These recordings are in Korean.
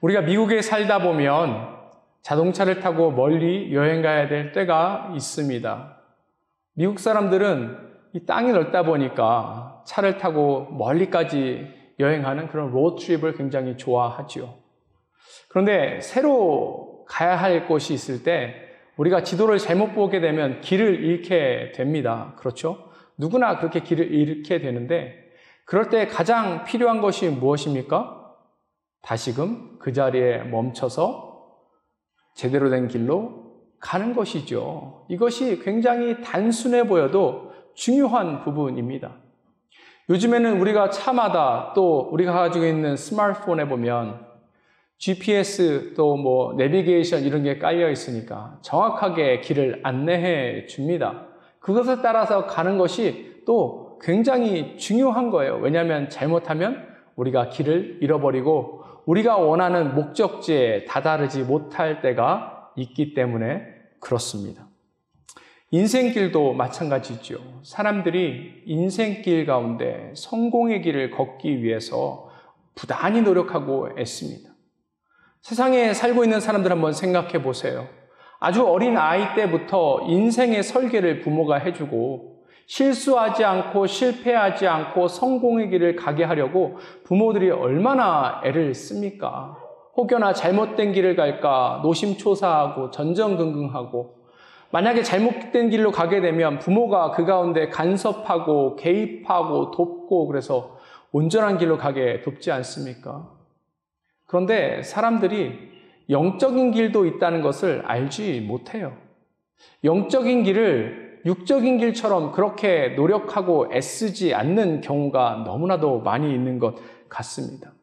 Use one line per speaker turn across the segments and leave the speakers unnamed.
우리가 미국에 살다 보면 자동차를 타고 멀리 여행 가야 될 때가 있습니다. 미국 사람들은 이 땅이 넓다 보니까 차를 타고 멀리까지 여행하는 그런 로드트립을 굉장히 좋아하죠. 그런데 새로 가야 할 곳이 있을 때 우리가 지도를 잘못 보게 되면 길을 잃게 됩니다. 그렇죠? 누구나 그렇게 길을 잃게 되는데 그럴 때 가장 필요한 것이 무엇입니까? 다시금 그 자리에 멈춰서 제대로 된 길로 가는 것이죠. 이것이 굉장히 단순해 보여도 중요한 부분입니다. 요즘에는 우리가 차마다 또 우리가 가지고 있는 스마트폰에 보면 GPS 또 내비게이션 이런 게 깔려 있으니까 정확하게 길을 안내해 줍니다. 그것에 따라서 가는 것이 또 굉장히 중요한 거예요. 왜냐하면 잘못하면 우리가 길을 잃어버리고 우리가 원하는 목적지에 다다르지 못할 때가 있기 때문에 그렇습니다. 인생길도 마찬가지죠. 사람들이 인생길 가운데 성공의 길을 걷기 위해서 부단히 노력하고 애씁니다. 세상에 살고 있는 사람들 한번 생각해 보세요. 아주 어린 아이 때부터 인생의 설계를 부모가 해주고 실수하지 않고 실패하지 않고 성공의 길을 가게 하려고 부모들이 얼마나 애를 씁니까? 혹여나 잘못된 길을 갈까 노심초사하고 전전긍긍하고 만약에 잘못된 길로 가게 되면 부모가 그 가운데 간섭하고 개입하고 돕고 그래서 온전한 길로 가게 돕지 않습니까? 그런데 사람들이 영적인 길도 있다는 것을 알지 못해요. 영적인 길을 육적인 길처럼 그렇게 노력하고 애쓰지 않는 경우가 너무나도 많이 있는 것 같습니다.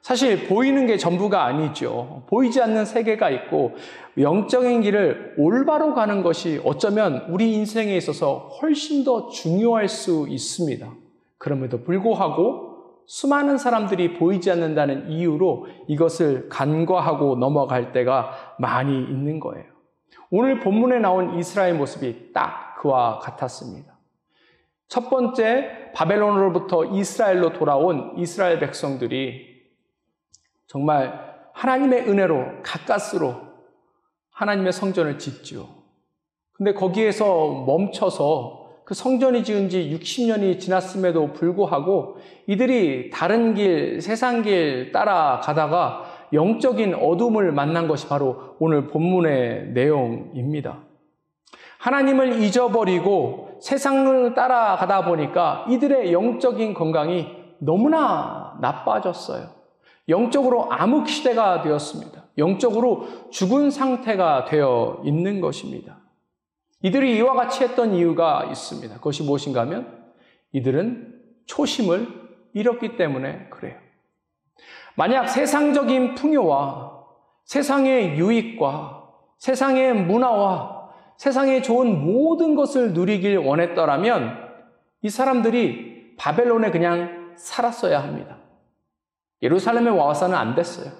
사실 보이는 게 전부가 아니죠. 보이지 않는 세계가 있고 영적인 길을 올바로 가는 것이 어쩌면 우리 인생에 있어서 훨씬 더 중요할 수 있습니다. 그럼에도 불구하고 수많은 사람들이 보이지 않는다는 이유로 이것을 간과하고 넘어갈 때가 많이 있는 거예요. 오늘 본문에 나온 이스라엘 모습이 딱 그와 같았습니다. 첫 번째 바벨론으로부터 이스라엘로 돌아온 이스라엘 백성들이 정말 하나님의 은혜로 가까스로 하나님의 성전을 짓죠. 근데 거기에서 멈춰서 그 성전이 지은 지 60년이 지났음에도 불구하고 이들이 다른 길, 세상 길 따라가다가 영적인 어둠을 만난 것이 바로 오늘 본문의 내용입니다. 하나님을 잊어버리고 세상을 따라가다 보니까 이들의 영적인 건강이 너무나 나빠졌어요. 영적으로 암흑시대가 되었습니다. 영적으로 죽은 상태가 되어 있는 것입니다. 이들이 이와 같이 했던 이유가 있습니다. 그것이 무엇인가 하면 이들은 초심을 잃었기 때문에 그래요. 만약 세상적인 풍요와 세상의 유익과 세상의 문화와 세상에 좋은 모든 것을 누리길 원했더라면 이 사람들이 바벨론에 그냥 살았어야 합니다. 예루살렘에 와서는 안 됐어요.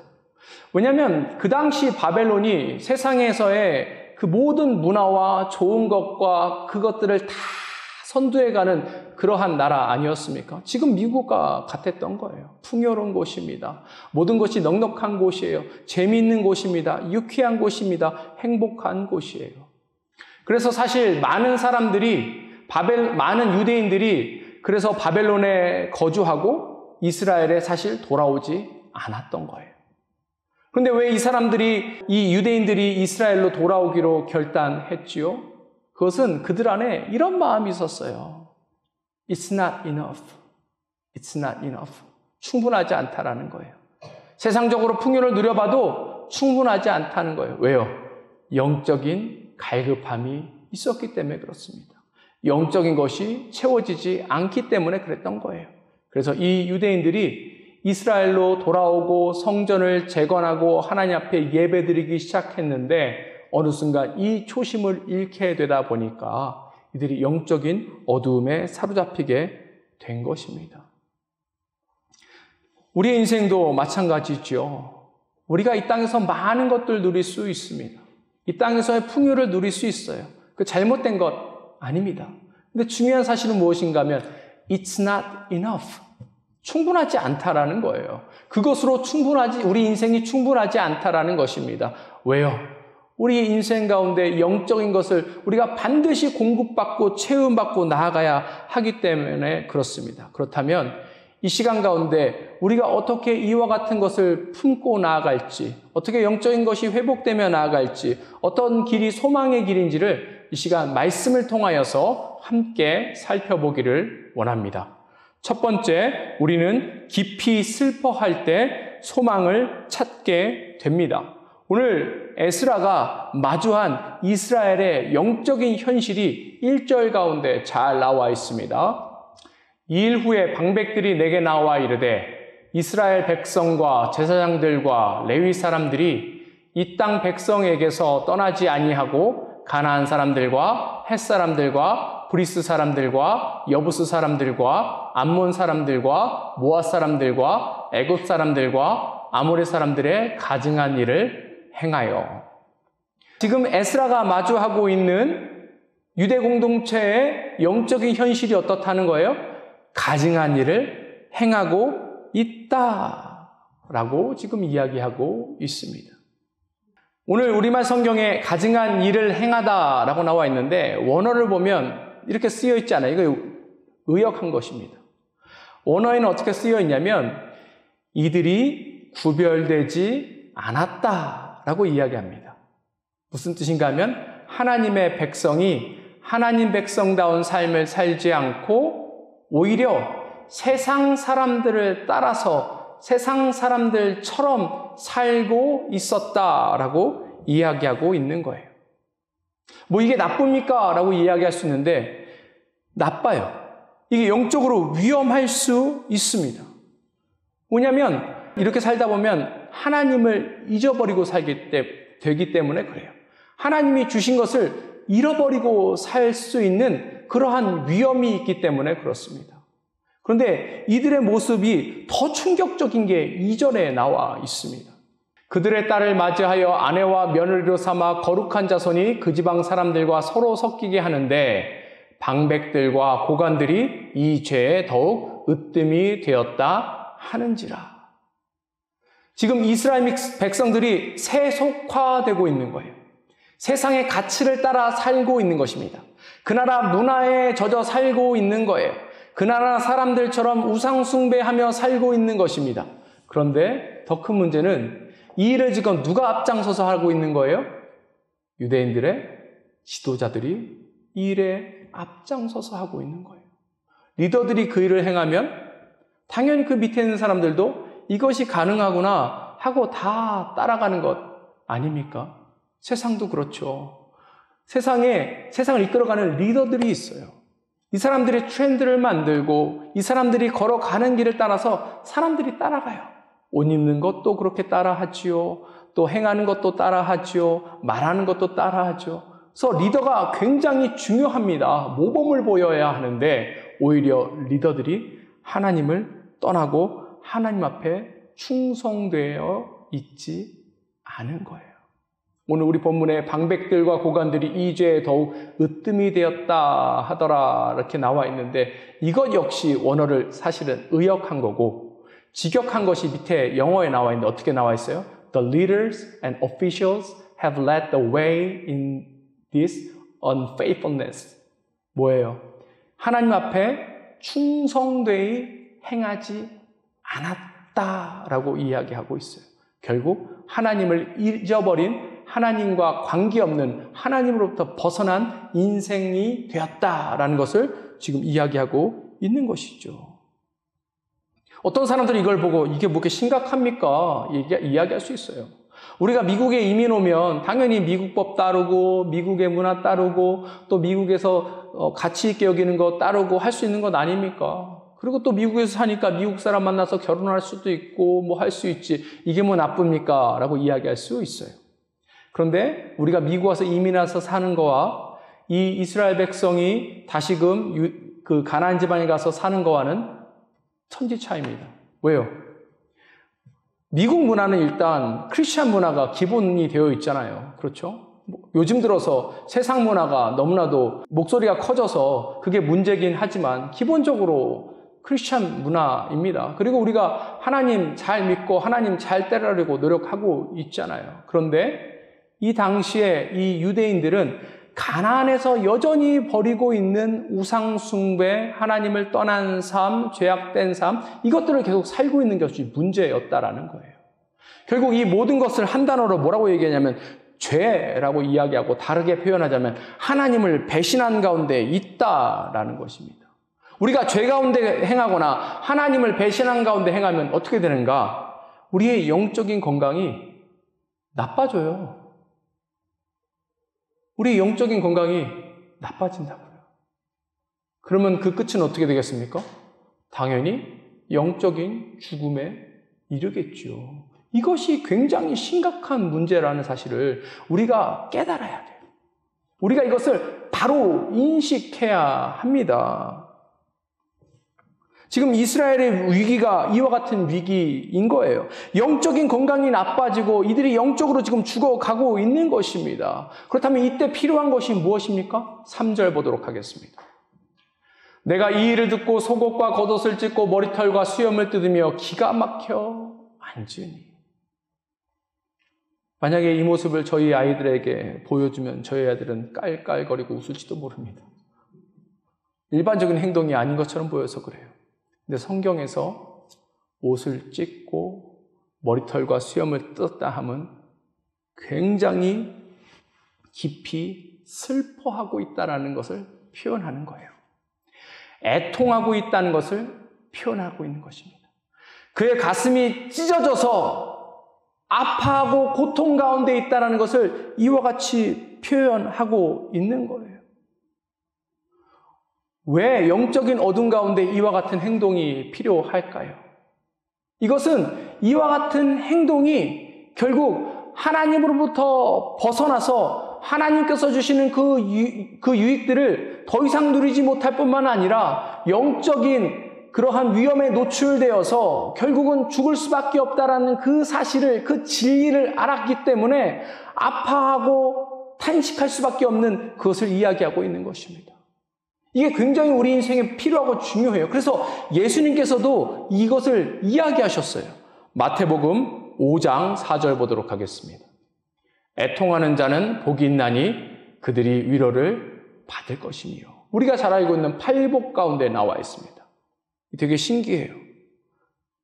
왜냐하면 그 당시 바벨론이 세상에서의 그 모든 문화와 좋은 것과 그것들을 다 선두해가는 그러한 나라 아니었습니까? 지금 미국과 같았던 거예요. 풍요로운 곳입니다. 모든 것이 넉넉한 곳이에요. 재미있는 곳입니다. 유쾌한 곳입니다. 행복한 곳이에요. 그래서 사실 많은 사람들이 많은 유대인들이 그래서 바벨론에 거주하고 이스라엘에 사실 돌아오지 않았던 거예요. 그런데 왜 이 유대인들이 이스라엘로 돌아오기로 결단했지요? 그것은 그들 안에 이런 마음이 있었어요. It's not enough. It's not enough. 충분하지 않다라는 거예요. 세상적으로 풍요를 누려봐도 충분하지 않다는 거예요. 왜요? 영적인 갈급함이 있었기 때문에 그렇습니다. 영적인 것이 채워지지 않기 때문에 그랬던 거예요. 그래서 이 유대인들이 이스라엘로 돌아오고 성전을 재건하고 하나님 앞에 예배드리기 시작했는데 어느 순간 이 초심을 잃게 되다 보니까 이들이 영적인 어두움에 사로잡히게 된 것입니다. 우리의 인생도 마찬가지죠. 우리가 이 땅에서 많은 것들 누릴 수 있습니다. 이 땅에서의 풍요를 누릴 수 있어요. 그 잘못된 것 아닙니다. 근데 중요한 사실은 무엇인가 하면 It's not enough. 충분하지 않다라는 거예요. 그것으로 우리 인생이 충분하지 않다라는 것입니다. 왜요? 우리 인생 가운데 영적인 것을 우리가 반드시 공급받고 체험받고 나아가야 하기 때문에 그렇습니다. 그렇다면 이 시간 가운데 우리가 어떻게 이와 같은 것을 품고 나아갈지, 어떻게 영적인 것이 회복되며 나아갈지, 어떤 길이 소망의 길인지를 이 시간 말씀을 통하여서 함께 살펴보기를 원합니다. 첫 번째, 우리는 깊이 슬퍼할 때 소망을 찾게 됩니다. 오늘 에스라가 마주한 이스라엘의 영적인 현실이 1절 가운데 잘 나와 있습니다. 2일 후에 방백들이 내게 나와 이르되 이스라엘 백성과 제사장들과 레위 사람들이 이 땅 백성에게서 떠나지 아니하고 가나안 사람들과 헷 사람들과 브리스 사람들과 여부스 사람들과 암몬 사람들과 모압 사람들과 애굽 사람들과 아모레 사람들의 가증한 일을 행하여. 지금 에스라가 마주하고 있는 유대 공동체의 영적인 현실이 어떻다는 거예요? 가증한 일을 행하고 있다라고 지금 이야기하고 있습니다. 오늘 우리말 성경에 가증한 일을 행하다라고 나와 있는데 원어를 보면 이렇게 쓰여 있지 않아요. 이거 의역한 것입니다. 원어에는 어떻게 쓰여 있냐면 이들이 구별되지 않았다라고 이야기합니다. 무슨 뜻인가 하면 하나님의 백성이 하나님 백성다운 삶을 살지 않고 오히려 세상 사람들을 따라서 세상 사람들처럼 살고 있었다라고 이야기하고 있는 거예요. 뭐 이게 나쁩니까? 라고 이야기할 수 있는데 나빠요. 이게 영적으로 위험할 수 있습니다. 뭐냐면 이렇게 살다 보면 하나님을 잊어버리고 살게 되기 때문에 그래요. 하나님이 주신 것을 잃어버리고 살 수 있는 그러한 위험이 있기 때문에 그렇습니다. 그런데 이들의 모습이 더 충격적인 게 2절에 나와 있습니다. 그들의 딸을 맞이하여 아내와 며느리로 삼아 거룩한 자손이 그 지방 사람들과 서로 섞이게 하는데 방백들과 고관들이 이 죄에 더욱 으뜸이 되었다 하는지라. 지금 이스라엘 백성들이 세속화되고 있는 거예요. 세상의 가치를 따라 살고 있는 것입니다. 그 나라 문화에 젖어 살고 있는 거예요. 그 나라 사람들처럼 우상 숭배하며 살고 있는 것입니다. 그런데 더 큰 문제는 이 일을 지금 누가 앞장서서 하고 있는 거예요? 유대인들의 지도자들이 이 일에 앞장서서 하고 있는 거예요. 리더들이 그 일을 행하면 당연히 그 밑에 있는 사람들도 이것이 가능하구나 하고 다 따라가는 것 아닙니까? 세상도 그렇죠. 세상을 이끌어가는 리더들이 있어요. 이 사람들이 트렌드를 만들고 이 사람들이 걸어가는 길을 따라서 사람들이 따라가요. 옷 입는 것도 그렇게 따라하지요. 또 행하는 것도 따라하지요. 말하는 것도 따라하죠. 그래서 리더가 굉장히 중요합니다. 모범을 보여야 하는데 오히려 리더들이 하나님을 떠나고 하나님 앞에 충성되어 있지 않은 거예요. 오늘 우리 본문에 방백들과 고관들이 이 죄에 더욱 으뜸이 되었다 하더라 이렇게 나와 있는데 이것 역시 원어를 사실은 의역한 거고 직역한 것이 밑에 영어에 나와 있는데 어떻게 나와 있어요? The leaders and officials have led the way in this unfaithfulness. 뭐예요? 하나님 앞에 충성되이 행하지 않았다라고 이야기하고 있어요. 결국 하나님을 잊어버린 하나님과 관계없는 하나님으로부터 벗어난 인생이 되었다라는 것을 지금 이야기하고 있는 것이죠. 어떤 사람들이 이걸 보고 이게 뭐 이렇게 심각합니까? 이야기할 수 있어요. 우리가 미국에 이민 오면 당연히 미국 법 따르고 미국의 문화 따르고 또 미국에서 가치 있게 여기는 거 따르고 할 수 있는 것 아닙니까? 그리고 또 미국에서 사니까 미국 사람 만나서 결혼할 수도 있고 뭐 할 수 있지. 이게 뭐 나쁩니까? 라고 이야기할 수 있어요. 그런데 우리가 미국 와서 이민 와서 사는 거와 이 이스라엘 백성이 다시금 그 가나안 지방에 가서 사는 거와는 천지 차이입니다. 왜요? 미국 문화는 일단 크리스찬 문화가 기본이 되어 있잖아요. 그렇죠? 요즘 들어서 세상 문화가 너무나도 목소리가 커져서 그게 문제긴 하지만 기본적으로 크리스찬 문화입니다. 그리고 우리가 하나님 잘 믿고 하나님 잘 따르려고 노력하고 있잖아요. 그런데 이 당시에 이 유대인들은 가나안에서 여전히 버리고 있는 우상 숭배, 하나님을 떠난 삶, 죄악된 삶, 이것들을 계속 살고 있는 것이 문제였다라는 거예요. 결국 이 모든 것을 한 단어로 뭐라고 얘기하냐면 죄라고 이야기하고, 다르게 표현하자면 하나님을 배신한 가운데 있다라는 것입니다. 우리가 죄 가운데 행하거나 하나님을 배신한 가운데 행하면 어떻게 되는가? 우리의 영적인 건강이 나빠져요. 우리의 영적인 건강이 나빠진다고요. 그러면 그 끝은 어떻게 되겠습니까? 당연히 영적인 죽음에 이르겠죠. 이것이 굉장히 심각한 문제라는 사실을 우리가 깨달아야 돼요. 우리가 이것을 바로 인식해야 합니다. 지금 이스라엘의 위기가 이와 같은 위기인 거예요. 영적인 건강이 나빠지고 이들이 영적으로 지금 죽어가고 있는 것입니다. 그렇다면 이때 필요한 것이 무엇입니까? 3절 보도록 하겠습니다. 내가 이 일을 듣고 속옷과 겉옷을 찢고 머리털과 수염을 뜯으며 기가 막혀 앉으니. 만약에 이 모습을 저희 아이들에게 보여주면 저희 아이들은 깔깔거리고 웃을지도 모릅니다. 일반적인 행동이 아닌 것처럼 보여서 그래요. 근데 성경에서 옷을 찢고 머리털과 수염을 뜯었다 하면 굉장히 깊이 슬퍼하고 있다는 것을 표현하는 거예요. 애통하고 있다는 것을 표현하고 있는 것입니다. 그의 가슴이 찢어져서 아파하고 고통 가운데 있다는 것을 이와 같이 표현하고 있는 거예요. 왜 영적인 어둠 가운데 이와 같은 행동이 필요할까요? 이것은 이와 같은 행동이 결국 하나님으로부터 벗어나서 하나님께서 주시는 그 유익들을 더 이상 누리지 못할 뿐만 아니라 영적인 그러한 위험에 노출되어서 결국은 죽을 수밖에 없다라는 그 사실을, 그 진리를 알았기 때문에 아파하고 탄식할 수밖에 없는 그것을 이야기하고 있는 것입니다. 이게 굉장히 우리 인생에 필요하고 중요해요. 그래서 예수님께서도 이것을 이야기하셨어요. 마태복음 5장 4절 보도록 하겠습니다. 애통하는 자는 복이 있나니 그들이 위로를 받을 것이며. 우리가 잘 알고 있는 팔복 가운데 나와 있습니다. 되게 신기해요.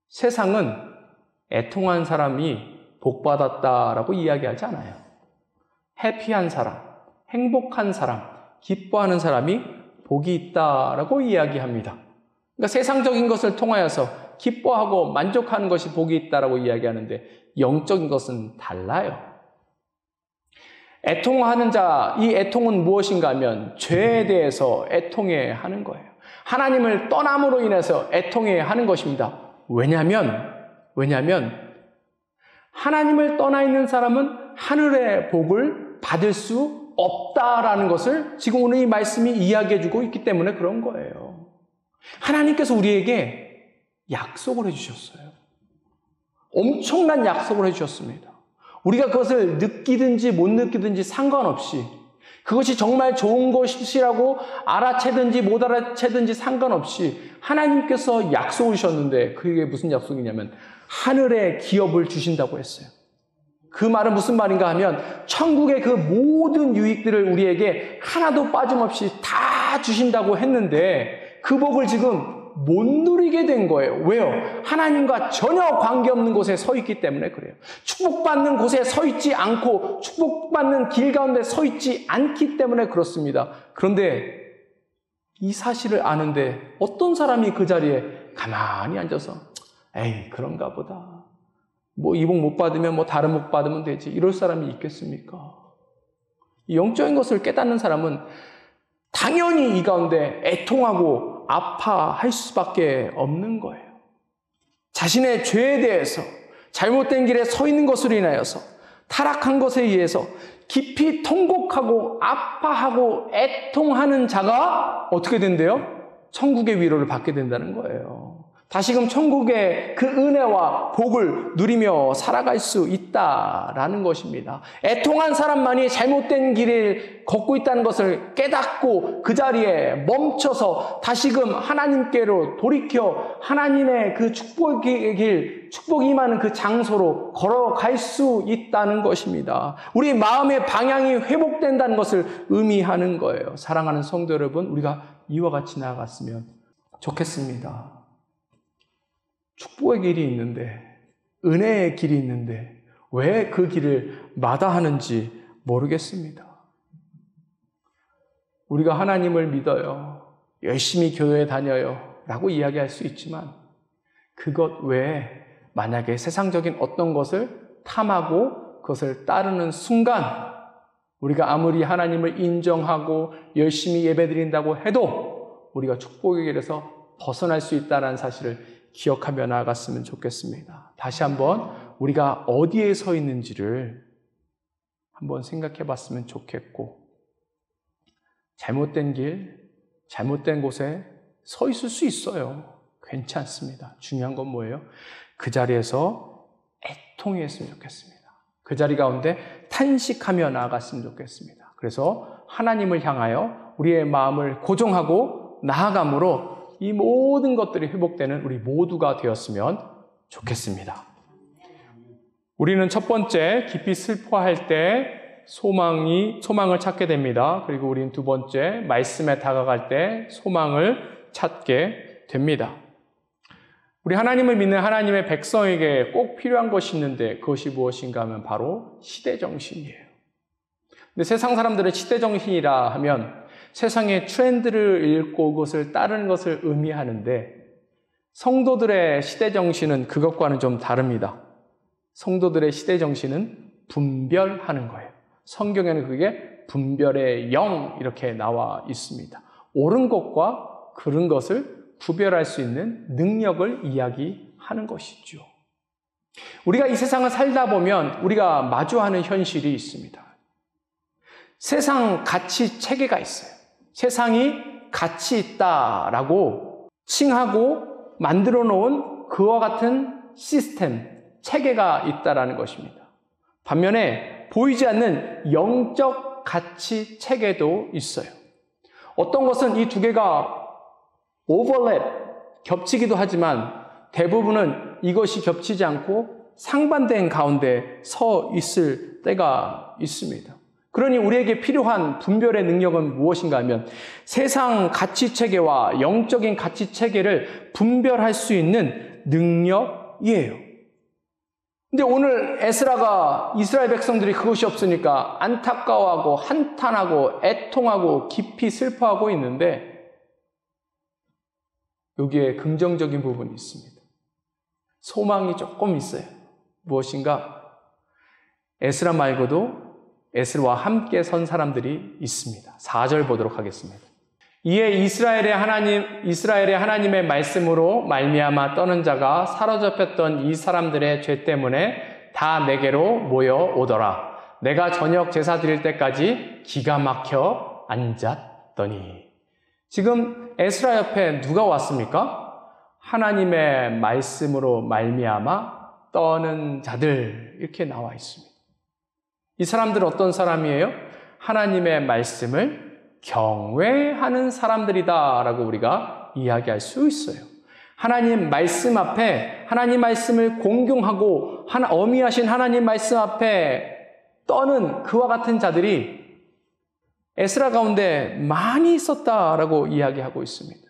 세상은 애통한 사람이 복받았다라고 이야기하지 않아요. 해피한 사람, 행복한 사람, 기뻐하는 사람이 복이 있다라고 이야기합니다. 그러니까 세상적인 것을 통하여서 기뻐하고 만족하는 것이 복이 있다라고 이야기하는데 영적인 것은 달라요. 애통하는 자, 이 애통은 무엇인가 하면 죄에 대해서 애통해 하는 거예요. 하나님을 떠남으로 인해서 애통해 하는 것입니다. 왜냐하면 하나님을 떠나 있는 사람은 하늘의 복을 받을 수 없다라는 것을 지금 오늘 이 말씀이 이야기해 주고 있기 때문에 그런 거예요. 하나님께서 우리에게 약속을 해주셨어요. 엄청난 약속을 해주셨습니다. 우리가 그것을 느끼든지 못 느끼든지 상관없이, 그것이 정말 좋은 것이라고 알아채든지 못 알아채든지 상관없이 하나님께서 약속을 주셨는데, 그게 무슨 약속이냐면 하늘의 기업을 주신다고 했어요. 그 말은 무슨 말인가 하면 천국의 그 모든 유익들을 우리에게 하나도 빠짐없이 다 주신다고 했는데 그 복을 지금 못 누리게 된 거예요. 왜요? 하나님과 전혀 관계없는 곳에 서 있기 때문에 그래요. 축복받는 곳에 서 있지 않고 축복받는 길 가운데 서 있지 않기 때문에 그렇습니다. 그런데 이 사실을 아는데 어떤 사람이 그 자리에 가만히 앉아서 에이 그런가 보다, 뭐 이 복 못 받으면 뭐 다른 복 받으면 되지, 이럴 사람이 있겠습니까? 영적인 것을 깨닫는 사람은 당연히 이 가운데 애통하고 아파할 수밖에 없는 거예요. 자신의 죄에 대해서, 잘못된 길에 서 있는 것으로 인하여서, 타락한 것에 의해서 깊이 통곡하고 아파하고 애통하는 자가 어떻게 된대요? 천국의 위로를 받게 된다는 거예요. 다시금 천국의 그 은혜와 복을 누리며 살아갈 수 있다라는 것입니다. 애통한 사람만이 잘못된 길을 걷고 있다는 것을 깨닫고 그 자리에 멈춰서 다시금 하나님께로 돌이켜 하나님의 그 축복의 길, 축복이 임하는 그 장소로 걸어갈 수 있다는 것입니다. 우리 마음의 방향이 회복된다는 것을 의미하는 거예요. 사랑하는 성도 여러분, 우리가 이와 같이 나아갔으면 좋겠습니다. 축복의 길이 있는데, 은혜의 길이 있는데 왜 그 길을 마다하는지 모르겠습니다. 우리가 하나님을 믿어요, 열심히 교회에 다녀요 라고 이야기할 수 있지만 그것 외에 만약에 세상적인 어떤 것을 탐하고 그것을 따르는 순간 우리가 아무리 하나님을 인정하고 열심히 예배드린다고 해도 우리가 축복의 길에서 벗어날 수 있다는 사실을 기억하며 나아갔으면 좋겠습니다. 다시 한번 우리가 어디에 서 있는지를 한번 생각해 봤으면 좋겠고, 잘못된 길, 잘못된 곳에 서 있을 수 있어요. 괜찮습니다. 중요한 건 뭐예요? 그 자리에서 애통했으면 좋겠습니다. 그 자리 가운데 탄식하며 나아갔으면 좋겠습니다. 그래서 하나님을 향하여 우리의 마음을 고정하고 나아감으로 이 모든 것들이 회복되는 우리 모두가 되었으면 좋겠습니다. 우리는 첫 번째, 깊이 슬퍼할 때 소망을 찾게 됩니다. 그리고 우리는 두 번째, 말씀에 다가갈 때 소망을 찾게 됩니다. 우리 하나님을 믿는 하나님의 백성에게 꼭 필요한 것이 있는데 그것이 무엇인가 하면 바로 시대정신이에요. 근데 세상 사람들은 시대정신이라 하면 세상의 트렌드를 읽고 그것을 따르는 것을 의미하는데, 성도들의 시대정신은 그것과는 좀 다릅니다. 성도들의 시대정신은 분별하는 거예요. 성경에는 그게 분별의 영 이렇게 나와 있습니다. 옳은 것과 그른 것을 구별할 수 있는 능력을 이야기하는 것이죠. 우리가 이 세상을 살다 보면 우리가 마주하는 현실이 있습니다. 세상 가치 체계가 있어요. 세상이 가치 있다라고 칭하고 만들어 놓은 그와 같은 시스템, 체계가 있다라는 것입니다. 반면에 보이지 않는 영적 가치 체계도 있어요. 어떤 것은 이 두 개가 오버랩, 겹치기도 하지만 대부분은 이것이 겹치지 않고 상반된 가운데 서 있을 때가 있습니다. 그러니 우리에게 필요한 분별의 능력은 무엇인가 하면 세상 가치체계와 영적인 가치체계를 분별할 수 있는 능력이에요. 근데 오늘 에스라가 이스라엘 백성들이 그것이 없으니까 안타까워하고 한탄하고 애통하고 깊이 슬퍼하고 있는데 여기에 긍정적인 부분이 있습니다. 소망이 조금 있어요. 무엇인가? 에스라 말고도 에스라와 함께 선 사람들이 있습니다. 4절 보도록 하겠습니다. 이에 이스라엘의 하나님의 말씀으로 말미암아 떠는 자가 사로잡혔던 이 사람들의 죄 때문에 다 내게로 모여오더라. 내가 저녁 제사 드릴 때까지 기가 막혀 앉았더니. 지금 에스라 옆에 누가 왔습니까? 하나님의 말씀으로 말미암아 떠는 자들, 이렇게 나와 있습니다. 이 사람들은 어떤 사람이에요? 하나님의 말씀을 경외하는 사람들이다라고 우리가 이야기할 수 있어요. 하나님 말씀 앞에, 하나님 말씀을 공경하고 어미하신 하나님 말씀 앞에 떠는 그와 같은 자들이 에스라 가운데 많이 있었다라고 이야기하고 있습니다.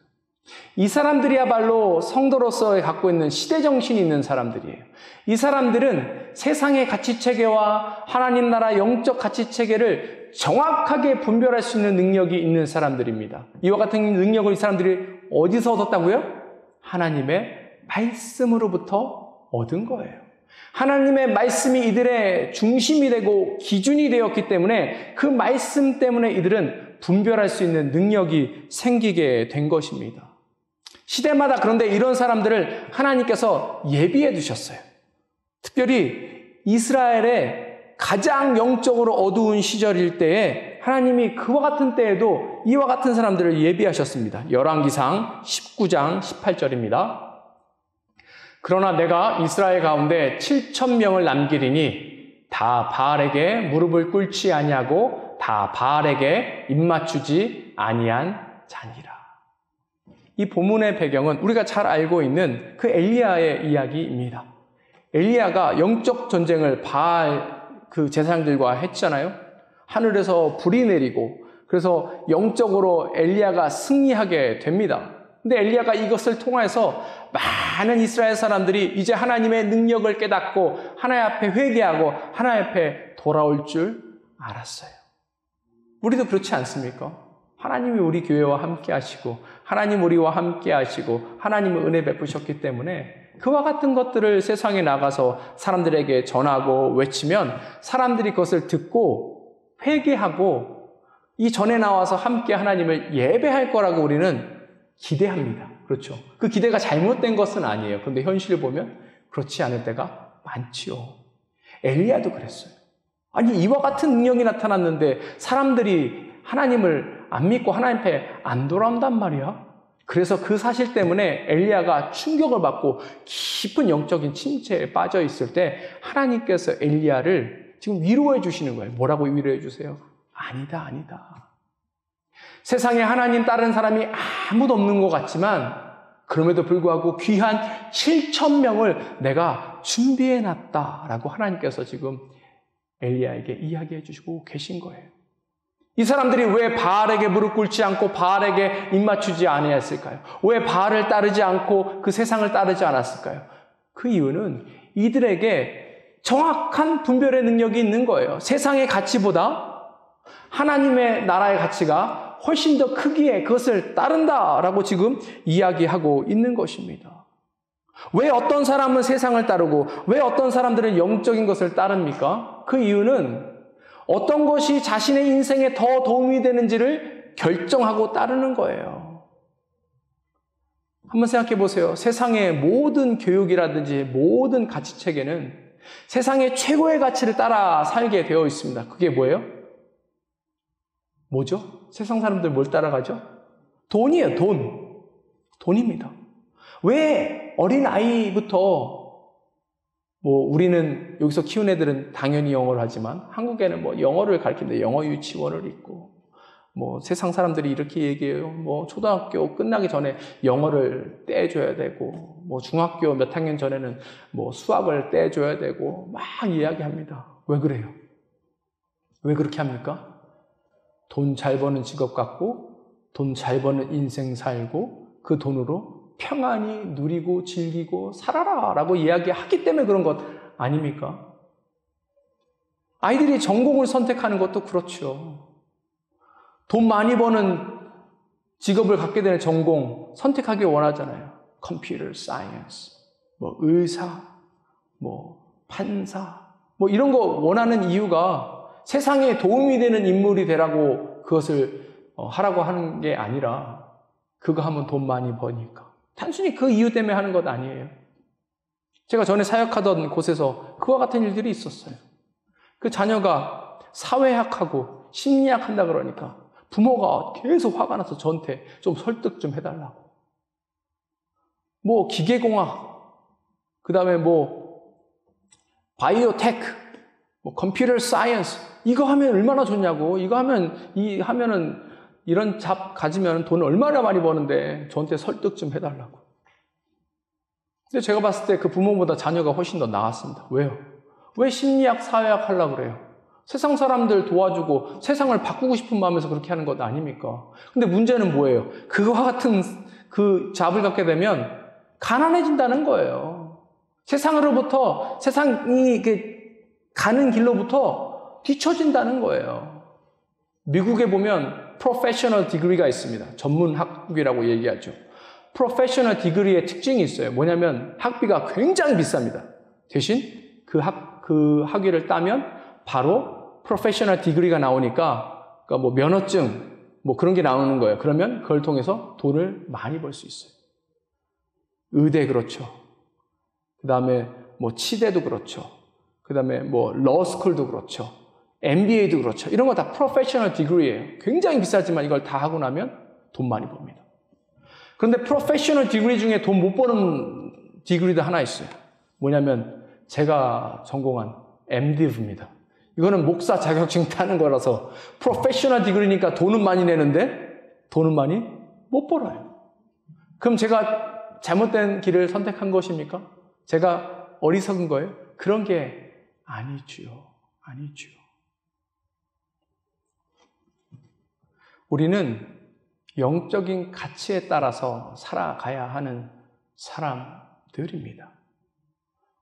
이 사람들이야말로 성도로서 갖고 있는 시대정신이 있는 사람들이에요. 이 사람들은 세상의 가치체계와 하나님 나라 영적 가치체계를 정확하게 분별할 수 있는 능력이 있는 사람들입니다. 이와 같은 능력을 이 사람들이 어디서 얻었다고요? 하나님의 말씀으로부터 얻은 거예요. 하나님의 말씀이 이들의 중심이 되고 기준이 되었기 때문에 그 말씀 때문에 이들은 분별할 수 있는 능력이 생기게 된 것입니다. 시대마다 그런데 이런 사람들을 하나님께서 예비해 두셨어요. 특별히 이스라엘의 가장 영적으로 어두운 시절일 때에 하나님이 그와 같은 때에도 이와 같은 사람들을 예비하셨습니다. 열왕기상 19장 18절입니다. 그러나 내가 이스라엘 가운데 7,000명을 남기리니 다 바알에게 무릎을 꿇지 아니하고 다 바알에게 입맞추지 아니한 자니라. 이 본문의 배경은 우리가 잘 알고 있는 그 엘리야의 이야기입니다. 엘리야가 영적 전쟁을 바알 그 제사장들과 했잖아요. 하늘에서 불이 내리고 그래서 영적으로 엘리야가 승리하게 됩니다. 근데 엘리야가 이것을 통해서 많은 이스라엘 사람들이 이제 하나님의 능력을 깨닫고 하나님 앞에 회개하고 하나님 앞에 돌아올 줄 알았어요. 우리도 그렇지 않습니까? 하나님이 우리 교회와 함께 하시고 하나님 우리와 함께 하시고 하나님의 은혜 베푸셨기 때문에 그와 같은 것들을 세상에 나가서 사람들에게 전하고 외치면 사람들이 그것을 듣고 회개하고 이 전에 나와서 함께 하나님을 예배할 거라고 우리는 기대합니다. 그렇죠? 그 기대가 잘못된 것은 아니에요. 그런데 현실을 보면 그렇지 않을 때가 많지요. 엘리야도 그랬어요. 아니 이와 같은 능력이 나타났는데 사람들이 하나님을 안 믿고 하나님 앞에 안 돌아온단 말이야. 그래서 그 사실 때문에 엘리야가 충격을 받고 깊은 영적인 침체에 빠져 있을 때 하나님께서 엘리야를 지금 위로해 주시는 거예요. 뭐라고 위로해 주세요? 아니다, 아니다. 세상에 하나님 따르는 사람이 아무도 없는 것 같지만 그럼에도 불구하고 귀한 7,000명을 내가 준비해 놨다라고 하나님께서 지금 엘리야에게 이야기해 주시고 계신 거예요. 이 사람들이 왜 바알에게 무릎 꿇지 않고 바알에게 입맞추지 아니했을까요? 왜 바알을 따르지 않고 그 세상을 따르지 않았을까요? 그 이유는 이들에게 정확한 분별의 능력이 있는 거예요. 세상의 가치보다 하나님의 나라의 가치가 훨씬 더 크기에 그것을 따른다라고 지금 이야기하고 있는 것입니다. 왜 어떤 사람은 세상을 따르고 왜 어떤 사람들은 영적인 것을 따릅니까? 그 이유는 어떤 것이 자신의 인생에 더 도움이 되는지를 결정하고 따르는 거예요. 한번 생각해 보세요. 세상의 모든 교육이라든지 모든 가치체계는 세상의 최고의 가치를 따라 살게 되어 있습니다. 그게 뭐예요? 뭐죠? 세상 사람들 뭘 따라가죠? 돈이에요, 돈. 돈입니다. 왜 어린아이부터 우리는 여기서 키운 애들은 당연히 영어를 하지만 한국에는 영어를 가르치는데 영어 유치원을 있고 세상 사람들이 이렇게 얘기해요. 초등학교 끝나기 전에 영어를 떼줘야 되고 중학교 몇 학년 전에는 수학을 떼줘야 되고 막 이야기합니다. 왜 그래요? 왜 그렇게 합니까? 돈 잘 버는 직업 갖고 돈 잘 버는 인생 살고 그 돈으로 평안히 누리고 즐기고 살아라 라고 이야기하기 때문에 그런 것 아닙니까? 아이들이 전공을 선택하는 것도 그렇죠. 돈 많이 버는 직업을 갖게 되는 전공 선택하기 원하잖아요. 컴퓨터 사이언스, 의사, 판사, 이런 거 원하는 이유가 세상에 도움이 되는 인물이 되라고 그것을 하라고 하는 게 아니라 그거 하면 돈 많이 버니까. 단순히 그 이유 때문에 하는 것 아니에요. 제가 전에 사역하던 곳에서 그와 같은 일들이 있었어요. 그 자녀가 사회학하고 심리학 한다 그러니까 부모가 계속 화가 나서 저한테 좀 설득 좀 해달라고. 기계공학, 그 다음에 바이오테크, 컴퓨터 사이언스, 이거 하면 얼마나 좋냐고, 이거 하면은 이런 잡 가지면 돈 얼마나 많이 버는데 저한테 설득 좀 해달라고. 근데 제가 봤을 때 그 부모보다 자녀가 훨씬 더 나았습니다. 왜요? 왜 심리학, 사회학 하려고 그래요? 세상 사람들 도와주고 세상을 바꾸고 싶은 마음에서 그렇게 하는 것 아닙니까? 근데 문제는 뭐예요? 그와 같은 그 잡을 갖게 되면 가난해진다는 거예요. 세상으로부터, 세상이 가는 길로부터 뒤처진다는 거예요. 미국에 보면 프로페셔널 디그리가 있습니다. 전문 학위라고 얘기하죠. 프로페셔널 디그리의 특징이 있어요. 뭐냐면 학비가 굉장히 비쌉니다. 대신 그 학위를 따면 바로 프로페셔널 디그리가 나오니까 그러니까 면허증 그런 게 나오는 거예요. 그러면 그걸 통해서 돈을 많이 벌 수 있어요. 의대 그렇죠. 그 다음에 치대도 그렇죠. 그 다음에 러스쿨도 그렇죠. MBA도 그렇죠. 이런 거 다 프로페셔널 디그리예요. 굉장히 비싸지만 이걸 다 하고 나면 돈 많이 법니다. 그런데 프로페셔널 디그리 중에 돈 못 버는 디그리도 하나 있어요. 뭐냐면 제가 전공한 MDiv입니다. 이거는 목사 자격증 따는 거라서 프로페셔널 디그리니까 돈은 많이 내는데 돈은 많이 못 벌어요. 그럼 제가 잘못된 길을 선택한 것입니까? 제가 어리석은 거예요? 그런 게 아니지요. 아니지요. 우리는 영적인 가치에 따라서 살아가야 하는 사람들입니다.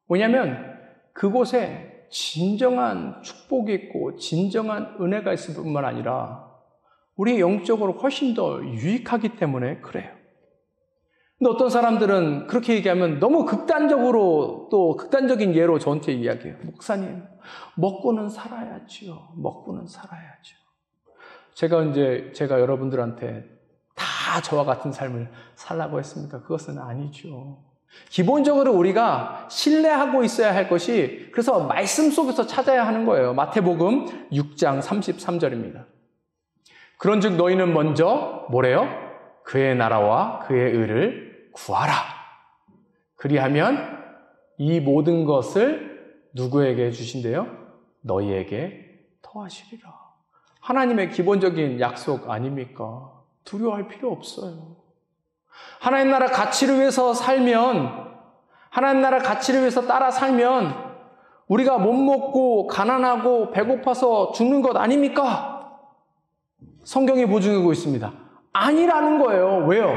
왜냐하면 그곳에 진정한 축복이 있고 진정한 은혜가 있을 뿐만 아니라 우리 영적으로 훨씬 더 유익하기 때문에 그래요. 근데 어떤 사람들은 그렇게 얘기하면 너무 극단적으로 또 극단적인 예로 저한테 이야기해요. 목사님, 먹고는 살아야지요. 먹고는 살아야죠. 제가 여러분들한테 다 저와 같은 삶을 살라고 했습니까? 그것은 아니죠. 기본적으로 우리가 신뢰하고 있어야 할 것이 그래서 말씀 속에서 찾아야 하는 거예요. 마태복음 6장 33절입니다. 그런즉 너희는 먼저 뭐래요? 그의 나라와 그의 의를 구하라. 그리하면 이 모든 것을 누구에게 주신대요? 너희에게 더하시리라. 하나님의 기본적인 약속 아닙니까? 두려워할 필요 없어요. 하나님 나라 가치를 위해서 살면, 하나님 나라 가치를 위해서 따라 살면 우리가 못 먹고 가난하고 배고파서 죽는 것 아닙니까? 성경이 보증하고 있습니다. 아니라는 거예요. 왜요?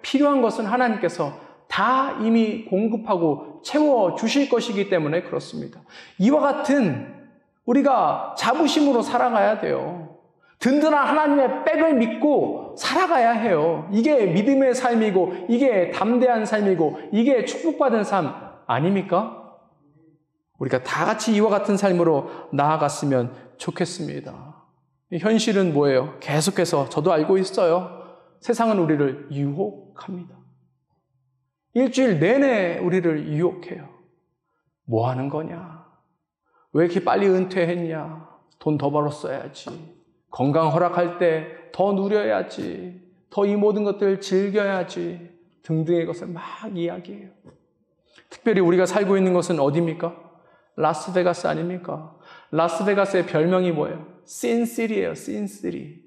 필요한 것은 하나님께서 다 이미 공급하고 채워주실 것이기 때문에 그렇습니다. 이와 같은 우리가 자부심으로 살아가야 돼요. 든든한 하나님의 백을 믿고 살아가야 해요. 이게 믿음의 삶이고 이게 담대한 삶이고 이게 축복받은 삶 아닙니까? 우리가 다 같이 이와 같은 삶으로 나아갔으면 좋겠습니다. 현실은 뭐예요? 계속해서 저도 알고 있어요. 세상은 우리를 유혹합니다. 일주일 내내 우리를 유혹해요. 뭐 하는 거냐? 왜 이렇게 빨리 은퇴했냐? 돈 더 벌었어야지. 건강 허락할 때 더 누려야지. 더 이 모든 것들을 즐겨야지. 등등의 것을 막 이야기해요. 특별히 우리가 살고 있는 것은 어디입니까? 라스베가스 아닙니까? 라스베가스의 별명이 뭐예요? 신시리예요. 신시리.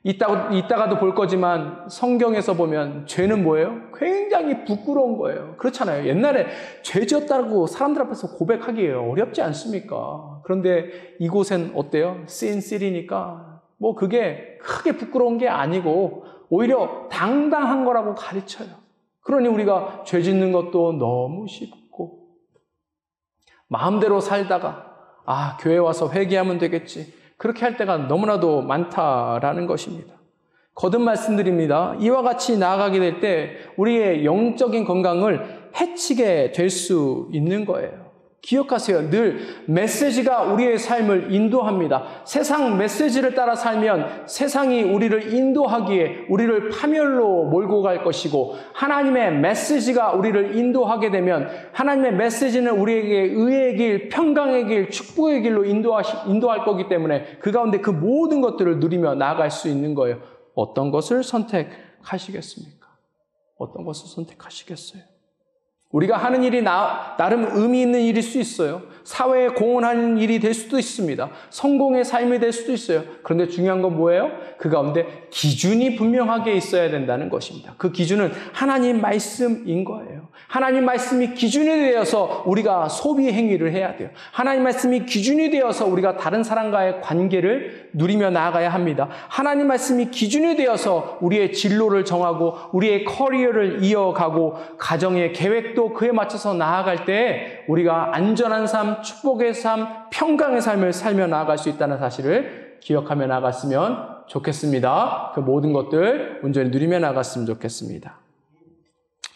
이따가도 볼 거지만 성경에서 보면 죄는 뭐예요? 굉장히 부끄러운 거예요. 그렇잖아요. 옛날에 죄 지었다고 사람들 앞에서 고백하기 어렵지 않습니까? 그런데 이곳엔 어때요? 신시리니까 뭐 그게 크게 부끄러운 게 아니고 오히려 당당한 거라고 가르쳐요. 그러니 우리가 죄 짓는 것도 너무 쉽고 마음대로 살다가 교회 와서 회개하면 되겠지. 그렇게 할 때가 너무나도 많다라는 것입니다. 거듭 말씀드립니다. 이와 같이 나아가게 될 때 우리의 영적인 건강을 해치게 될 수 있는 거예요. 기억하세요. 늘 메시지가 우리의 삶을 인도합니다. 세상 메시지를 따라 살면 세상이 우리를 인도하기에 우리를 파멸로 몰고 갈 것이고 하나님의 메시지가 우리를 인도하게 되면 하나님의 메시지는 우리에게 의의 길, 평강의 길, 축복의 길로 인도할 거기 때문에 그 가운데 그 모든 것들을 누리며 나아갈 수 있는 거예요. 어떤 것을 선택하시겠습니까? 어떤 것을 선택하시겠어요? 우리가 하는 일이 나름 의미 있는 일일 수 있어요. 사회에 공헌하는 일이 될 수도 있습니다. 성공의 삶이 될 수도 있어요. 그런데 중요한 건 뭐예요? 그 가운데 기준이 분명하게 있어야 된다는 것입니다. 그 기준은 하나님 말씀인 거예요. 하나님 말씀이 기준이 되어서 우리가 소비 행위를 해야 돼요. 하나님 말씀이 기준이 되어서 우리가 다른 사람과의 관계를 누리며 나아가야 합니다. 하나님 말씀이 기준이 되어서 우리의 진로를 정하고 우리의 커리어를 이어가고 가정의 계획도 그에 맞춰서 나아갈 때 우리가 안전한 삶, 축복의 삶, 평강의 삶을 살며 나아갈 수 있다는 사실을 기억하며 나아갔으면 좋겠습니다. 그 모든 것들 온전히 누리며 나아갔으면 좋겠습니다.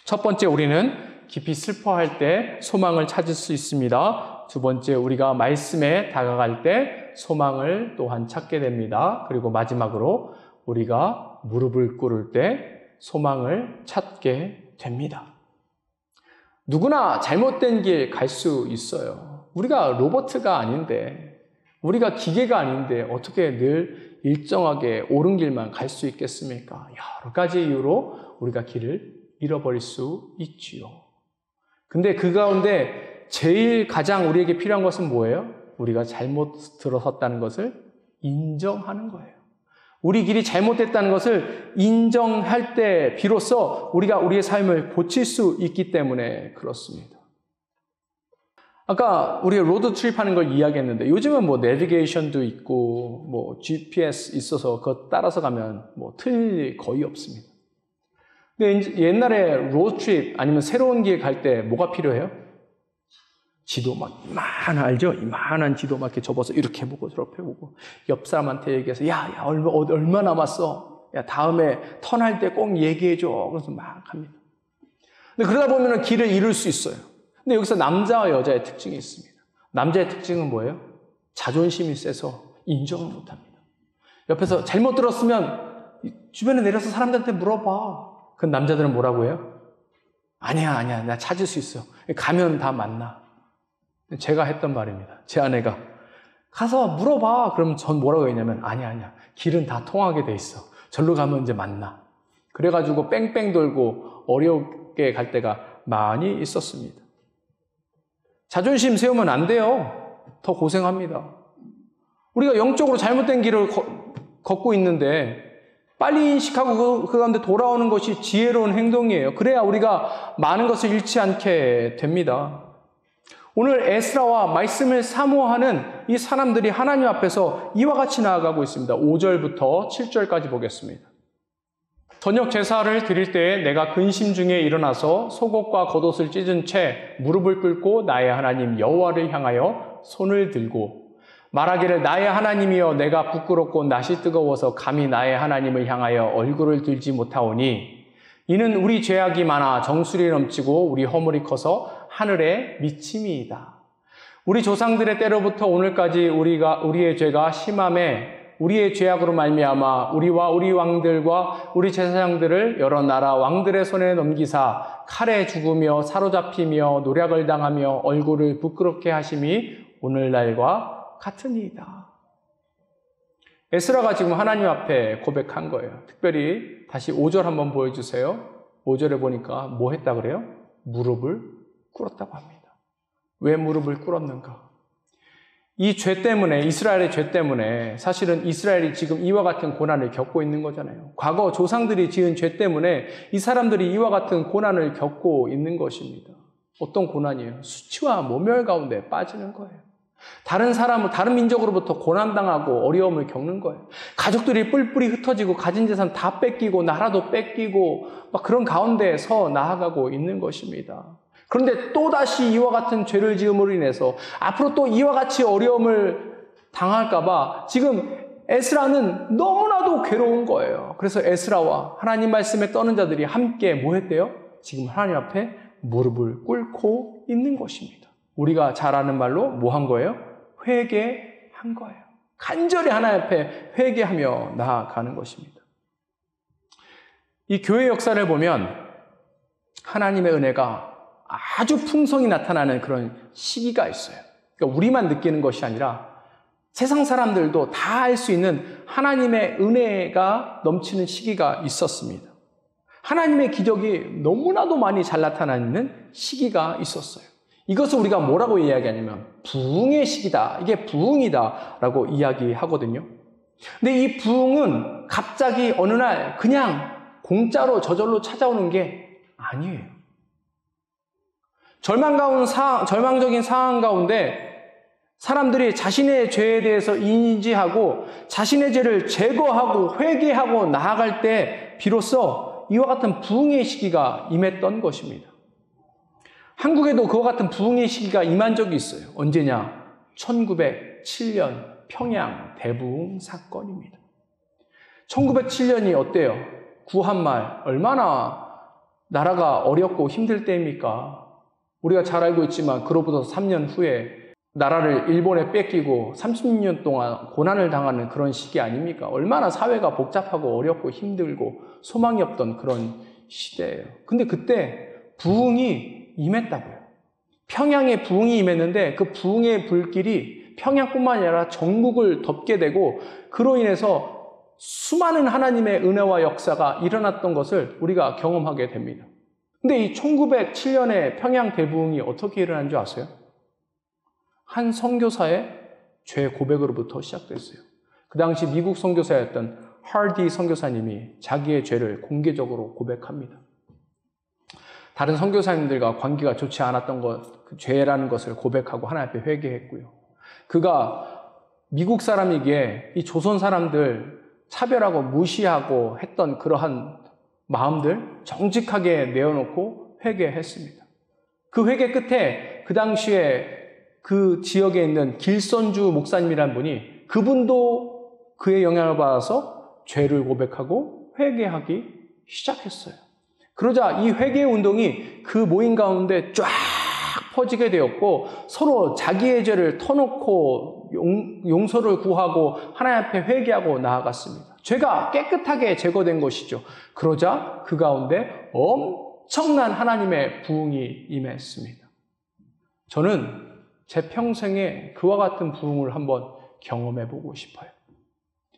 첫 번째, 우리는 깊이 슬퍼할 때 소망을 찾을 수 있습니다. 두 번째, 우리가 말씀에 다가갈 때 소망을 또한 찾게 됩니다. 그리고 마지막으로 우리가 무릎을 꿇을 때 소망을 찾게 됩니다. 누구나 잘못된 길 갈 수 있어요. 우리가 로봇가 아닌데, 우리가 기계가 아닌데 어떻게 늘 일정하게 옳은 길만 갈 수 있겠습니까? 여러 가지 이유로 우리가 길을 잃어버릴 수 있지요. 근데 그 가운데 제일 가장 우리에게 필요한 것은 뭐예요? 우리가 잘못 들어섰다는 것을 인정하는 거예요. 우리 길이 잘못됐다는 것을 인정할 때 비로소 우리가 우리의 삶을 고칠 수 있기 때문에 그렇습니다. 아까 우리가 로드 트립 하는 걸 이야기했는데 요즘은 뭐 내비게이션도 있고 뭐 GPS 있어서 그거 따라서 가면 뭐 틀릴 일 거의 없습니다. 근데 옛날에 로드 트립 아니면 새로운 길 갈 때 뭐가 필요해요? 지도 막 이만한 알죠? 이만한 지도 막 이렇게 접어서 이렇게 보고 저렇게 보고 옆 사람한테 얘기해서 야 얼마 남았어? 야 다음에 턴할 때 꼭 얘기해줘. 그래서 막 합니다. 근데 그러다 보면 길을 잃을 수 있어요. 근데 여기서 남자와 여자의 특징이 있습니다. 남자의 특징은 뭐예요? 자존심이 세서 인정을 못합니다. 옆에서 잘못 들었으면 주변에 내려서 사람들한테 물어봐. 그 남자들은 뭐라고 해요? 아니야 나 찾을 수 있어. 가면 다 만나. 제가 했던 말입니다. 제 아내가 가서 물어봐. 그러면 전 뭐라고 했냐면 아니야 길은 다 통하게 돼 있어. 절로 가면 이제 만나. 그래가지고 뺑뺑 돌고 어렵게 갈 때가 많이 있었습니다. 자존심 세우면 안 돼요. 더 고생합니다. 우리가 영적으로 잘못된 길을 걷고 있는데 빨리 인식하고 그 가운데 돌아오는 것이 지혜로운 행동이에요. 그래야 우리가 많은 것을 잃지 않게 됩니다. 오늘 에스라와 말씀을 사모하는 이 사람들이 하나님 앞에서 이와 같이 나아가고 있습니다. 5절부터 7절까지 보겠습니다. 저녁 제사를 드릴 때에 내가 근심 중에 일어나서 속옷과 겉옷을 찢은 채 무릎을 꿇고 나의 하나님 여호와를 향하여 손을 들고 말하기를 나의 하나님이여 내가 부끄럽고 낯이 뜨거워서 감히 나의 하나님을 향하여 얼굴을 들지 못하오니 이는 우리 죄악이 많아 정수리 넘치고 우리 허물이 커서 하늘에 미침이이다. 우리 조상들의 때로부터 오늘까지 우리의 죄가 심함에 우리의 죄악으로 말미암아 우리와 우리 왕들과 우리 제사장들을 여러 나라 왕들의 손에 넘기사 칼에 죽으며 사로잡히며 노략을 당하며 얼굴을 부끄럽게 하심이 오늘날과 같으니이다. 에스라가 지금 하나님 앞에 고백한 거예요. 특별히 다시 5절 한번 보여주세요. 5절에 보니까 뭐 했다 그래요? 무릎을 꿇었다고 합니다. 왜 무릎을 꿇었는가? 이 죄 때문에, 이스라엘의 죄 때문에 사실은 이스라엘이 지금 이와 같은 고난을 겪고 있는 거잖아요. 과거 조상들이 지은 죄 때문에 이 사람들이 이와 같은 고난을 겪고 있는 것입니다. 어떤 고난이에요? 수치와 모멸 가운데 빠지는 거예요. 다른 사람은 다른 민족으로부터 고난당하고 어려움을 겪는 거예요. 가족들이 뿔뿔이 흩어지고 가진 재산 다 뺏기고 나라도 뺏기고 막 그런 가운데서 나아가고 있는 것입니다. 그런데 또다시 이와 같은 죄를 지음으로 인해서 앞으로 또 이와 같이 어려움을 당할까 봐 지금 에스라는 너무나도 괴로운 거예요. 그래서 에스라와 하나님 말씀에 떠는 자들이 함께 뭐 했대요? 지금 하나님 앞에 무릎을 꿇고 있는 것입니다. 우리가 잘 아는 말로 뭐 한 거예요? 회개한 거예요. 간절히 하나님 앞에 회개하며 나아가는 것입니다. 이 교회 역사를 보면 하나님의 은혜가 아주 풍성히 나타나는 그런 시기가 있어요. 그러니까 우리만 느끼는 것이 아니라 세상 사람들도 다 알 수 있는 하나님의 은혜가 넘치는 시기가 있었습니다. 하나님의 기적이 너무나도 많이 잘 나타나는 시기가 있었어요. 이것을 우리가 뭐라고 이야기하냐면 부흥의 시기다. 이게 부흥이다 라고 이야기하거든요. 근데 이 부흥은 갑자기 어느 날 그냥 공짜로 저절로 찾아오는 게 아니에요. 절망적인 상황 가운데 사람들이 자신의 죄에 대해서 인지하고 자신의 죄를 제거하고 회개하고 나아갈 때 비로소 이와 같은 부흥의 시기가 임했던 것입니다. 한국에도 그와 같은 부흥의 시기가 임한 적이 있어요. 언제냐? 1907년 평양 대부흥 사건입니다. 1907년이 어때요? 구한말 얼마나 나라가 어렵고 힘들 때입니까? 우리가 잘 알고 있지만 그로부터 3년 후에 나라를 일본에 뺏기고 30년 동안 고난을 당하는 그런 시기 아닙니까? 얼마나 사회가 복잡하고 어렵고 힘들고 소망이 없던 그런 시대예요. 근데 그때 부흥이 임했다고요. 평양에 부흥이 임했는데 그 부흥의 불길이 평양뿐만 아니라 전국을 덮게 되고 그로 인해서 수많은 하나님의 은혜와 역사가 일어났던 것을 우리가 경험하게 됩니다. 근데 이 1907년에 평양 대부흥이 어떻게 일어난 줄 아세요? 한 선교사의 죄 고백으로부터 시작됐어요. 그 당시 미국 선교사였던 하디 선교사님이 자기의 죄를 공개적으로 고백합니다. 다른 선교사님들과 관계가 좋지 않았던 그 죄라는 것을 고백하고 하나님 앞에 회개했고요. 그가 미국 사람이기에 이 조선 사람들 차별하고 무시하고 했던 그러한 마음들 정직하게 내어놓고 회개했습니다. 그 회개 끝에 그 당시에 그 지역에 있는 길선주 목사님이란 분이 그분도 그의 영향을 받아서 죄를 고백하고 회개하기 시작했어요. 그러자 이 회개 운동이 그 모임 가운데 쫙 퍼지게 되었고 서로 자기의 죄를 터놓고 용서를 구하고 하나님 앞에 회개하고 나아갔습니다. 죄가 깨끗하게 제거된 것이죠. 그러자 그 가운데 엄청난 하나님의 부흥이 임했습니다. 저는 제 평생에 그와 같은 부흥을 한번 경험해보고 싶어요.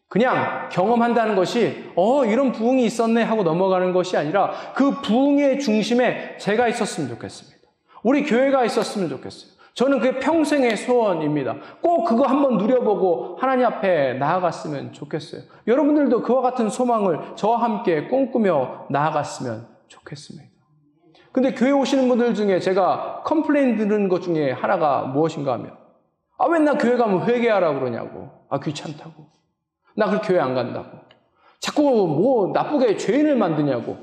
그냥 경험한다는 것이 이런 부흥이 있었네 하고 넘어가는 것이 아니라 그 부흥의 중심에 제가 있었으면 좋겠습니다. 우리 교회가 있었으면 좋겠어요. 저는 그게 평생의 소원입니다. 꼭 그거 한번 누려보고 하나님 앞에 나아갔으면 좋겠어요. 여러분들도 그와 같은 소망을 저와 함께 꿈꾸며 나아갔으면 좋겠습니다. 근데 교회 오시는 분들 중에 제가 컴플레인 들은 것 중에 하나가 무엇인가 하면 맨날 교회 가면 회개하라고 그러냐고. 귀찮다고. 나 그 교회 안 간다고. 자꾸 나쁘게 죄인을 만드냐고.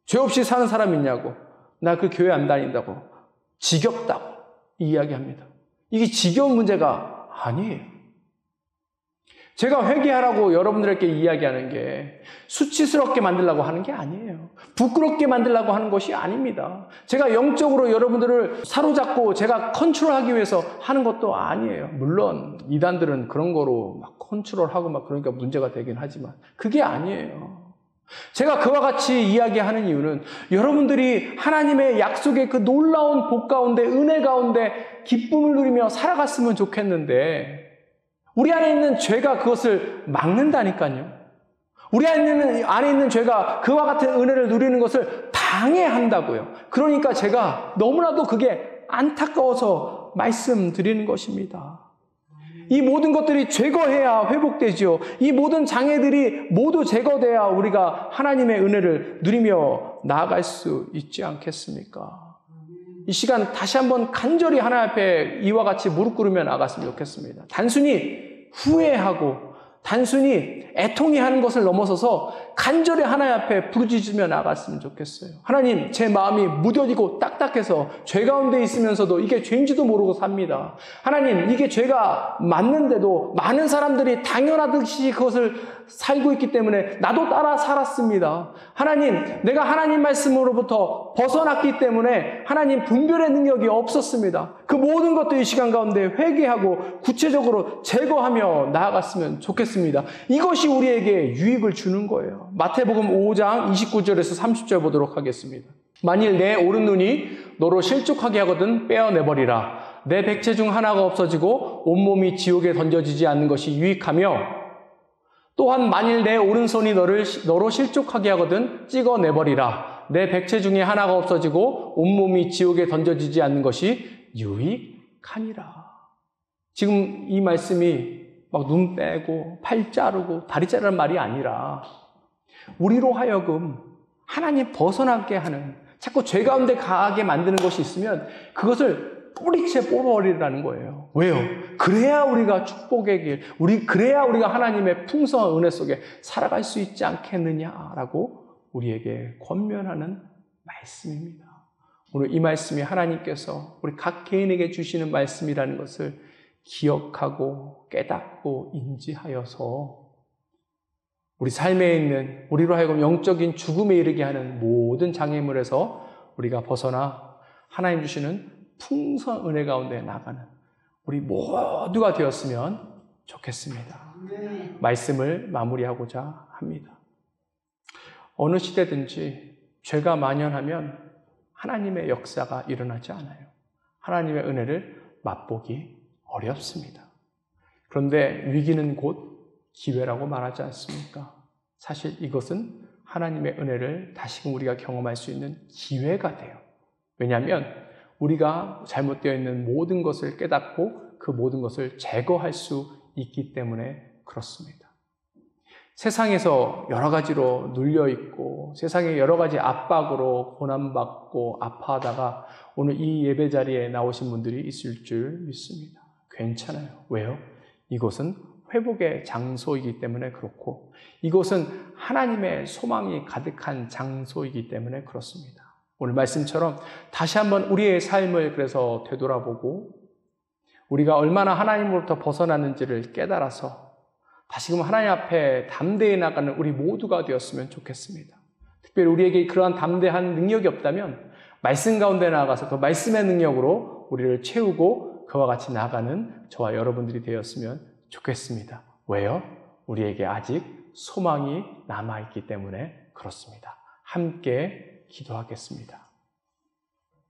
죄 없이 사는 사람 있냐고. 나 그 교회 안 다닌다고. 지겹다고 이야기합니다. 이게 지겨운 문제가 아니에요. 제가 회개하라고 여러분들에게 이야기하는 게 수치스럽게 만들려고 하는 게 아니에요. 부끄럽게 만들려고 하는 것이 아닙니다. 제가 영적으로 여러분들을 사로잡고 제가 컨트롤하기 위해서 하는 것도 아니에요. 물론 이단들은 그런 거로 막 컨트롤하고 막 그러니까 문제가 되긴 하지만 그게 아니에요. 제가 그와 같이 이야기하는 이유는 여러분들이 하나님의 약속의 그 놀라운 복 가운데 은혜 가운데 기쁨을 누리며 살아갔으면 좋겠는데 우리 안에 있는 죄가 그것을 막는다니까요. 우리 안에 있는 죄가 그와 같은 은혜를 누리는 것을 방해한다고요. 그러니까 제가 너무나도 그게 안타까워서 말씀드리는 것입니다. 이 모든 것들이 제거해야 회복되죠. 이 모든 장애들이 모두 제거돼야 우리가 하나님의 은혜를 누리며 나아갈 수 있지 않겠습니까? 이 시간 다시 한번 간절히 하나님 앞에 이와 같이 무릎 꿇으며 나갔으면 좋겠습니다. 단순히 후회하고 단순히 애통해하는 것을 넘어서서 간절히 하나님 앞에 부르짖으며 나갔으면 좋겠어요. 하나님, 제 마음이 무뎌지고 딱딱해서 죄 가운데 있으면서도 이게 죄인지도 모르고 삽니다. 하나님, 이게 죄가 맞는데도 많은 사람들이 당연하듯이 그것을 살고 있기 때문에 나도 따라 살았습니다. 하나님, 내가 하나님 말씀으로부터 벗어났기 때문에 하나님 분별의 능력이 없었습니다. 그 모든 것도 이 시간 가운데 회개하고 구체적으로 제거하며 나아갔으면 좋겠습니다. 이것이 우리에게 유익을 주는 거예요. 마태복음 5장 29절에서 30절 보도록 하겠습니다. 만일 내 오른눈이 너로 실족하게 하거든 떼어내버리라. 내 백체 중 하나가 없어지고 온몸이 지옥에 던져지지 않는 것이 유익하며 또한 만일 내 오른손이 너로 실족하게 하거든 찍어내버리라. 내 백체 중에 하나가 없어지고 온몸이 지옥에 던져지지 않는 것이 유익하니라. 지금 이 말씀이 막 눈 빼고 팔 자르고 다리 자르는 말이 아니라 우리로 하여금 하나님 벗어나게 하는 자꾸 죄 가운데 가게 만드는 것이 있으면 그것을 뿌리채 뽑아버리라는 거예요. 왜요? 그래야 우리가 축복의 길, 그래야 우리가 하나님의 풍성한 은혜 속에 살아갈 수 있지 않겠느냐라고 우리에게 권면하는 말씀입니다. 오늘 이 말씀이 하나님께서 우리 각 개인에게 주시는 말씀이라는 것을 기억하고 깨닫고 인지하여서 우리 삶에 있는 우리로 하여금 영적인 죽음에 이르게 하는 모든 장애물에서 우리가 벗어나 하나님 주시는 풍성한 은혜 가운데 나가는 우리 모두가 되었으면 좋겠습니다. 말씀을 마무리하고자 합니다. 어느 시대든지 죄가 만연하면 하나님의 역사가 일어나지 않아요. 하나님의 은혜를 맛보기 어렵습니다. 그런데 위기는 곧 기회라고 말하지 않습니까? 사실 이것은 하나님의 은혜를 다시금 우리가 경험할 수 있는 기회가 돼요. 왜냐하면 우리가 잘못되어 있는 모든 것을 깨닫고 그 모든 것을 제거할 수 있기 때문에 그렇습니다. 세상에서 여러 가지로 눌려있고 세상에 여러 가지 압박으로 고난받고 아파하다가 오늘 이 예배 자리에 나오신 분들이 있을 줄 믿습니다. 괜찮아요. 왜요? 이곳은 회복의 장소이기 때문에 그렇고 이곳은 하나님의 소망이 가득한 장소이기 때문에 그렇습니다. 오늘 말씀처럼 다시 한번 우리의 삶을 그래서 되돌아보고 우리가 얼마나 하나님으로부터 벗어났는지를 깨달아서 다시금 하나님 앞에 담대히 나가는 우리 모두가 되었으면 좋겠습니다. 특별히 우리에게 그러한 담대한 능력이 없다면 말씀 가운데 나아가서 그 말씀의 능력으로 우리를 채우고 그와 같이 나가는 저와 여러분들이 되었으면 좋겠습니다. 왜요? 우리에게 아직 소망이 남아있기 때문에 그렇습니다. 함께 기도하겠습니다.